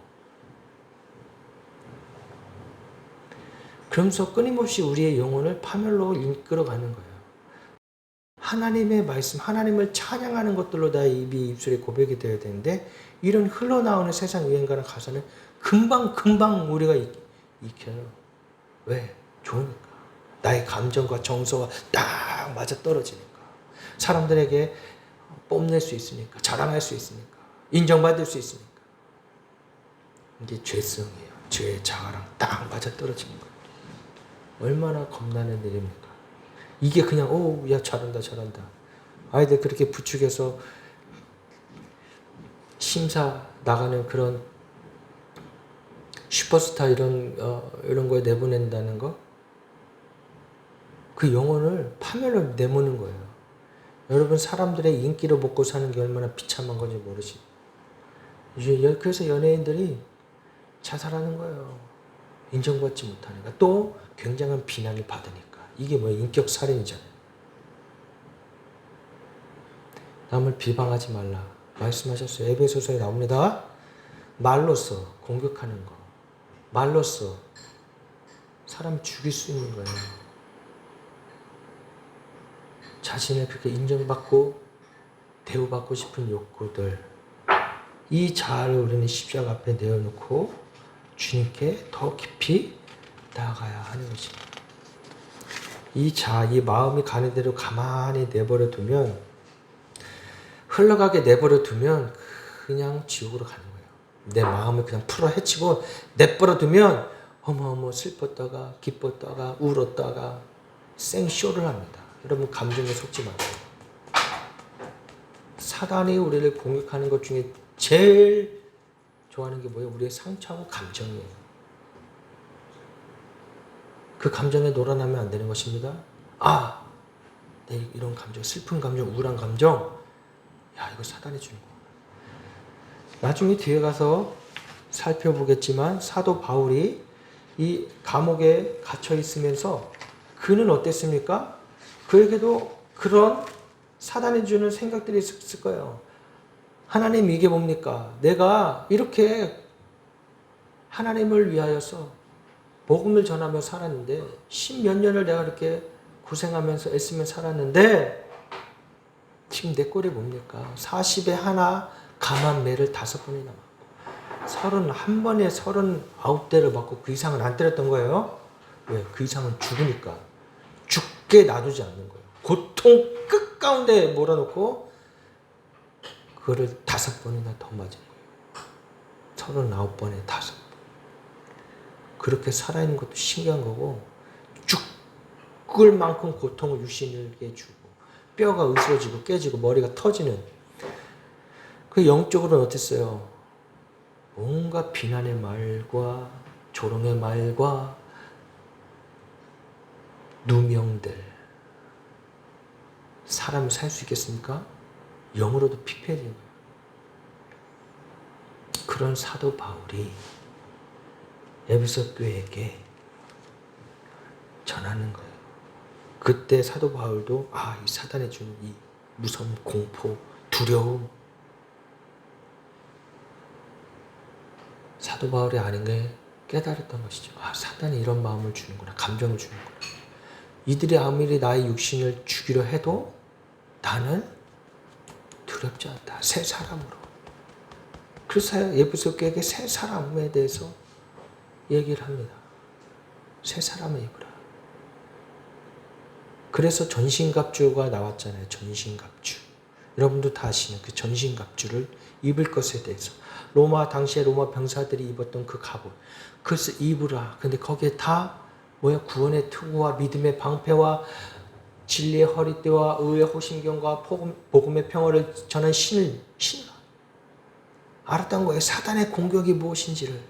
[SPEAKER 1] 그러면서 끊임없이 우리의 영혼을 파멸로 이끌어가는 거예요. 하나님의 말씀, 하나님을 찬양하는 것들로 다 입술에 고백이 되어야 되는데 이런 흘러나오는 세상 유행가나 가사는 금방 우리가 익혀요. 왜? 좋으니까. 나의 감정과 정서와 딱 맞아 떨어지니까. 사람들에게 뽐낼 수 있으니까. 자랑할 수 있으니까. 인정받을 수 있으니까. 이게 죄성이에요. 죄의 자아랑 딱 맞아 떨어지는 거예요. 얼마나 겁나는 일입니까? 이게 그냥 야 잘한다. 아이들 그렇게 부축해서 심사 나가는 그런 슈퍼스타 이런 거에 내보낸다는 거, 그 영혼을 파멸로 내모는 거예요. 여러분 사람들의 인기로 먹고 사는 게 얼마나 비참한 건지 모르시죠. 그래서 연예인들이 자살하는 거예요. 인정받지 못하니까. 또 굉장한 비난을 받으니까. 이게 인격 살인이잖아요. 남을 비방하지 말라 말씀하셨어요. 에베소서에 나옵니다. 말로써 공격하는 거, 말로써 사람 죽일 수 있는 거예요. 자신을 그렇게 인정받고 대우받고 싶은 욕구들, 이 자아를 우리는 십자가 앞에 내어놓고 주님께 더 깊이 나아가야 하는 것입니다. 이 자아, 이 마음이 가는 대로 가만히 내버려 두면, 흘러가게 내버려 두면 그냥 지옥으로 가는 거예요. 내 마음을 그냥 풀어 헤치고 내버려 두면 어머 슬펐다가 기뻤다가 울었다가 생쇼를 합니다. 여러분 감정에 속지 마세요. 사단이 우리를 공격하는 것 중에 제일 좋아하는 게 뭐예요? 우리의 상처하고 감정이에요. 그 감정에 놀아나면 안 되는 것입니다. 내 이런 감정, 슬픈 감정, 우울한 감정, 이거 사단이 주는 거. 나중에 뒤에 가서 살펴보겠지만 사도 바울이 이 감옥에 갇혀 있으면서 그는 어땠습니까? 그에게도 그런 사단이 주는 생각들이 있을 거예요. 하나님 이게 뭡니까? 내가 이렇게 하나님을 위하여서 복음을 전하며 살았는데 10몇 년을 내가 이렇게 고생하면서 애쓰며 살았는데 지금 내 꼴이 뭡니까? 40에 하나 감한 매를 5번이나 맞고 31번에 39대를 맞고 그 이상은 안 때렸던 거예요. 왜? 그 이상은 죽으니까. 죽게 놔두지 않는 거예요. 고통 끝가운데 몰아놓고 그거를 5번이나 더 맞은 거예요. 39번에 5번. 그렇게 살아있는 것도 신기한 거고, 죽을 만큼 고통을 유신에게 주고 뼈가 으스러지고 깨지고 머리가 터지는, 그 영적으로는 어땠어요? 뭔가 비난의 말과 조롱의 말과 누명들. 사람이 살 수 있겠습니까? 영으로도 피폐해진 거예요. 그런 사도 바울이 에베소 교회에게 전하는 거예요. 그때 사도 바울도 이 사단이 주는 이 무서움, 공포, 두려움, 사도 바울이 아는 게 깨달았던 것이죠. 사단이 이런 마음을 주는구나, 감정을 주는구나. 이들이 아무리 나의 육신을 죽이려 해도 나는 두렵지 않다. 새 사람으로. 그래서 에베소 교회에게 새 사람에 대해서 얘기를 합니다. 새 사람의 입으라. 그래서 전신갑주가 나왔잖아요. 전신갑주. 여러분도 다 아시는 그 전신갑주를 입을 것에 대해서. 당시에 로마 병사들이 입었던 그 갑옷. 그래서 입으라. 근데 거기에 다 구원의 투구와 믿음의 방패와 진리의 허리띠와 의의 호심경과 복음의 평화를 전한 신을 알았던 거예요. 사단의 공격이 무엇인지를.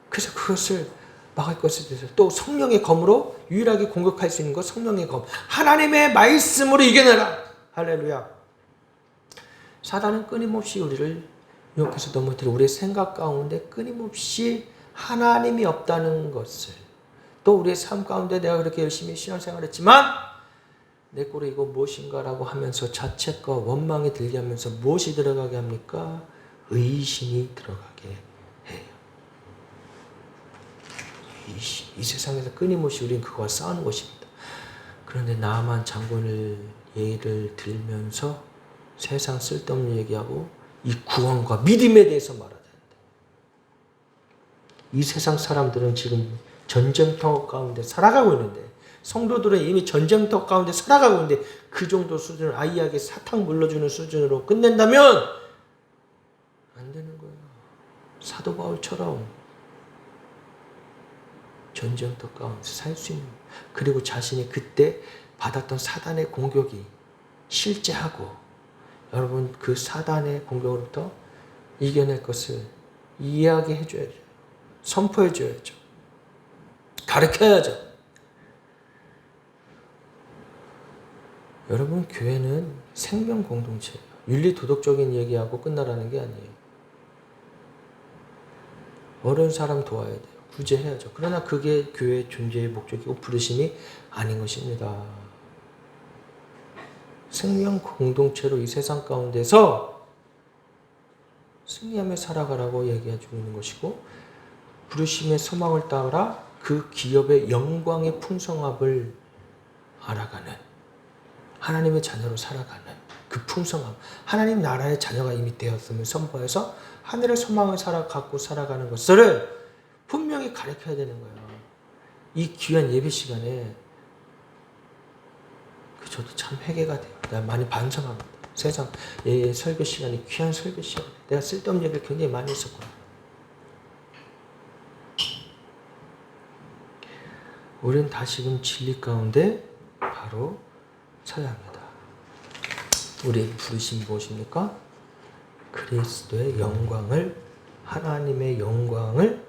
[SPEAKER 1] 그래서 그것을 막을 것에 대해서 또 성령의 검으로 유일하게 공격할 수 있는 것, 성령의 검. 하나님의 말씀으로 이겨내라. 할렐루야. 사단은 끊임없이 우리를 유혹해서 넘어뜨려 우리의 생각 가운데 끊임없이 하나님이 없다는 것을, 또 우리의 삶 가운데 내가 그렇게 열심히 신앙생활을 했지만 내 꼴에 이거 무엇인가라고 하면서 자책과 원망이 들게 하면서 무엇이 들어가게 합니까? 의심이 들어가게 해요. 이 세상에서 끊임없이 우리는 그거와 싸우는 것입니다. 그런데 나만 장군을 예를 들면서 세상 쓸데없는 얘기하고 이 구원과 믿음에 대해서 말해야 된다. 이 세상 사람들은 지금 전쟁터 가운데 살아가고 있는데, 성도들은 이미 전쟁터 가운데 살아가고 있는데 그 정도 수준을 아이에게 사탕 물려주는 수준으로 끝낸다면 안 되는 거예요. 사도 바울처럼 전쟁터 가운데 살 수 있는, 그리고 자신이 그때 받았던 사단의 공격이 실제하고 여러분 그 사단의 공격으로부터 이겨낼 것을 이야기해 줘야죠. 선포해 줘야죠. 가르쳐야죠. 여러분 교회는 생명 공동체예요. 윤리 도덕적인 얘기하고 끝나라는 게 아니에요. 어려운 사람 도와야 돼요. 구제해야죠. 그러나 그게 교회의 존재의 목적이고 부르심이 아닌 것입니다. 생명 공동체로 이 세상 가운데서 승리하며 살아가라고 얘기해주고 있는 것이고, 부르심의 소망을 따라 그 기업의 영광의 풍성함을 알아가는, 하나님의 자녀로 살아가는 그 풍성함, 하나님 나라의 자녀가 이미 되었음을 선포해서 하늘의 소망을 갖고 살아가는 것을 분명히 가르쳐야 되는 거예요. 이 귀한 예배 시간에 저도 참 회개가 돼요. 내가 많이 반성합니다. 세상 설교 시간이 귀한 설교 시간. 내가 쓸데없는 얘기를 굉장히 많이 했었구나. 우리는 다시금 진리 가운데 바로 서야 합니다. 우리의 부르심이 무엇입니까? 그리스도의 영광을, 하나님의 영광을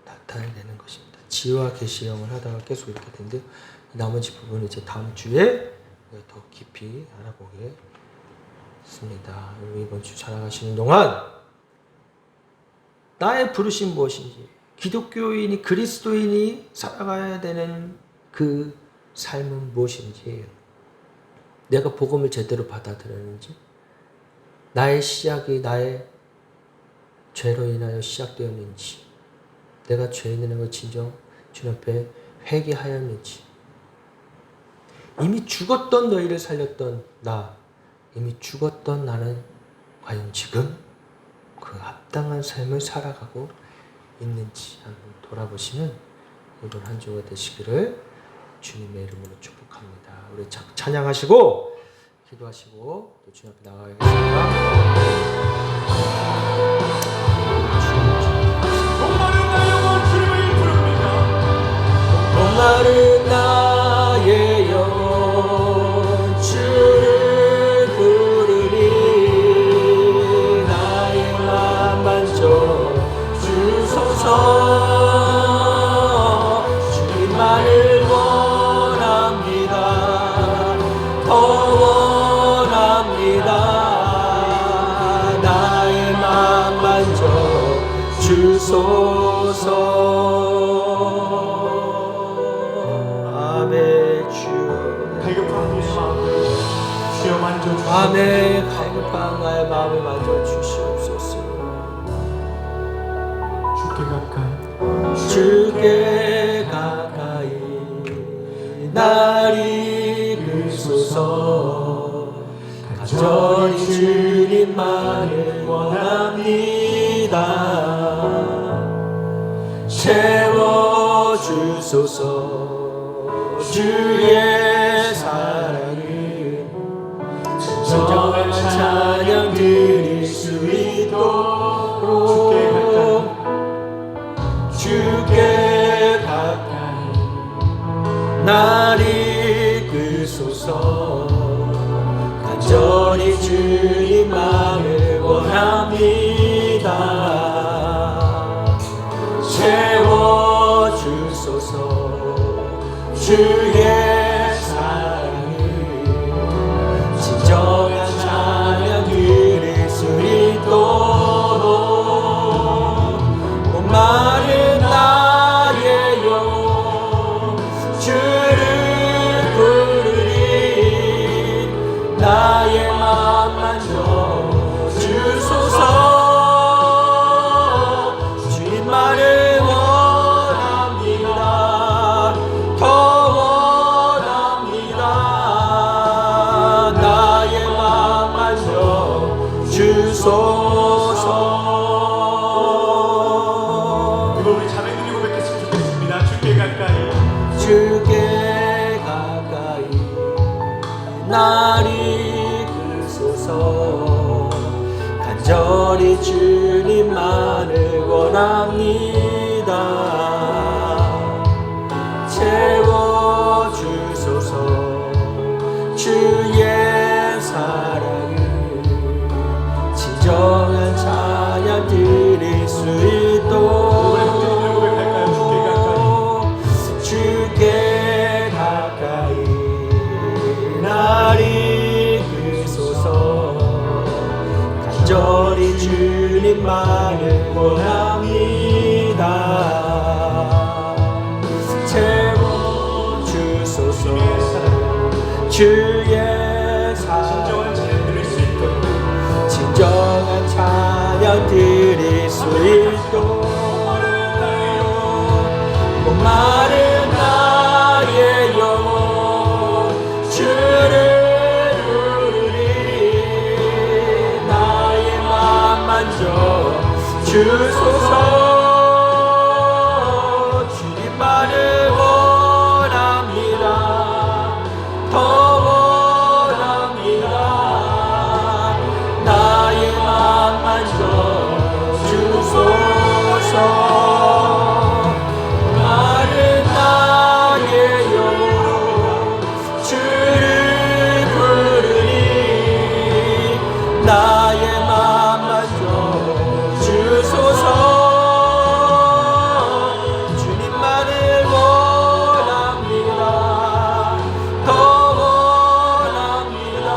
[SPEAKER 1] 나타내는 것입니다. 지혜와 계시형을 하다가 계속 이렇게 되는데요. 나머지 부분은 이제 다음 주에 더 깊이 알아보겠습니다. 이번 주 살아가시는 동안 나의 부르심 무엇인지, 기독교인이, 그리스도인이 살아가야 되는 그 삶은 무엇인지, 내가 복음을 제대로 받아들였는지, 나의 시작이 나의 죄로 인하여 시작되었는지, 내가 죄 있는 걸 진정 주님 앞에 회개하였는지, 이미 죽었던 너희를 살렸던 나, 이미 죽었던 나는 과연 지금 그 합당한 삶을 살아가고 있는지 한번 돌아보시는 이번 한 주가 되시기를 주님의 이름으로 축복합니다. 우리 찬양하시고 기도하시고 또 주님 앞에 나가야겠습니다. 목마른 나의 영혼 주를 부르니 주소서. 주님만을 원합니다. 더 원합니다. 나의 맘 만져 주소서. 아멘. 주여
[SPEAKER 2] 갈급한 우리의 마음을 주여 만져주시옵소서.
[SPEAKER 1] 아멘. 갈급한 나의 마음을 만져 주시옵소서.
[SPEAKER 2] 주께 가까이
[SPEAKER 1] 주께 가까이 날 이끄소서. 간절히 주님만을 원합니다. 채워주소서. 주의 사랑을 진정한 찬양 드릴 수 있도록 주께 가까이 날 이끄소서. 간절히 주님만을 원합니다. 채워주소서. 주의 사랑을 진정한 찬양 드릴 수 있도록 목마른 나의 영혼 주를 부르리. 나의 맘 만져 주소서. 주님만을 원합니다. 더 원합니다. 나의 맘 만져 주소서.
[SPEAKER 2] 우리 자매들이 고백했으면 좋겠습니다. 주께 가까이
[SPEAKER 1] 주께 가까이 날 이끄소서. 간절히 주님만을 원합니다. 채워주소서. 주의 사랑을 진정한 찬양 드릴 수 있도록 주께 가까이 날 이끄소서. 간절히 주님만을 원합니다. 채워주소서. 주의 사랑 진정한 찬양 드릴 수 있도록 목마른 나의 영혼 주를 부르리. 나의 맘 만져 주소서. 주님만을 원합니다. 더 원합니다. 나의 맘 만져 주소서. 마른 나의 영혼 주를 부르니. 나의 맘 만져 주소서. 주님만을 원합니다. 더 원합니다.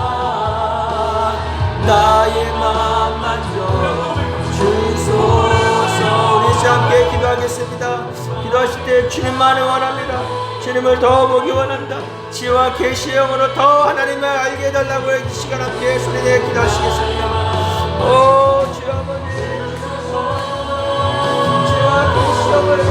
[SPEAKER 1] 나의 맘 만져 주소서. 우리 함께 기도하겠습니다. 기도하실 때 주님만을 원합니다. 주님을 더 보기 원합니다. 지혜와 계시의 영으로 더 하나님을 알게 해달라고 이 시간 함께 소리내어 기도하시겠습니다. 오 주여 아버지, 지혜와 계시의 영으로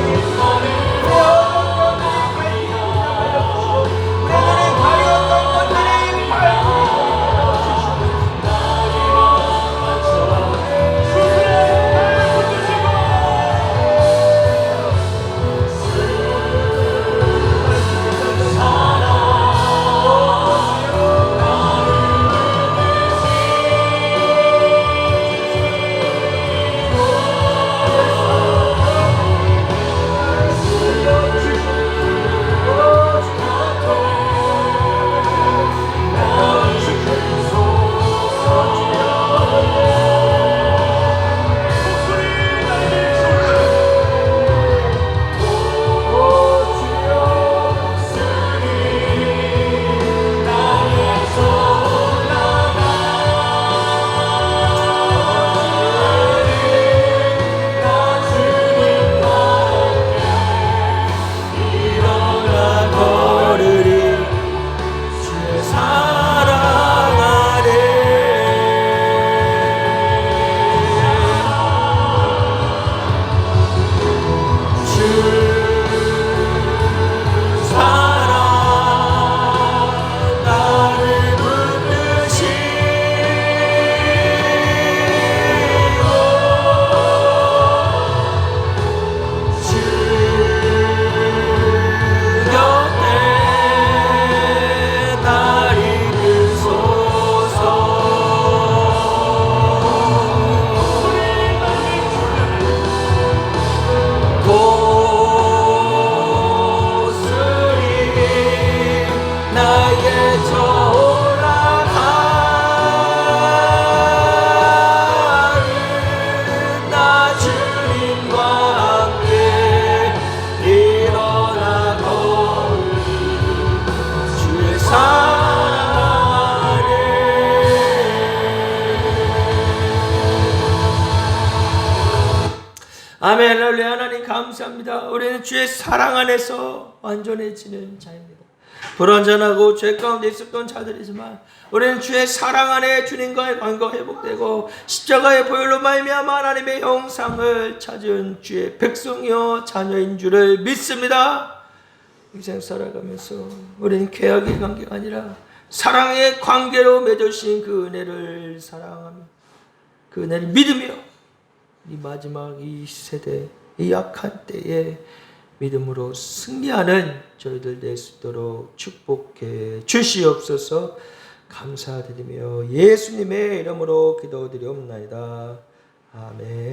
[SPEAKER 1] 주님과 함께 일어나고 주의 사랑 안에 아멘. 할렐루야. 하나님 감사합니다. 우리는 주의 사랑 안에서 완전해지는 자입니다. 불완전하고 죄 가운데 있었던 자들이지만 우리는 주의 사랑 안에 주님과의 관계가 회복되고 십자가의 보혈로 말미암아 하나님의 형상을 찾은 주의 백성이요 자녀인 줄을 믿습니다. 인생 살아가면서 우리는 계약의 관계가 아니라 사랑의 관계로 맺으신 그 은혜를 사랑하며 그 은혜를 믿으며 이 마지막 이 세대 이 약한 때에 믿음으로 승리하는 저희들 될 수 있도록 축복해 주시옵소서. 감사드리며 예수님의 이름으로 기도드리옵나이다. 아멘.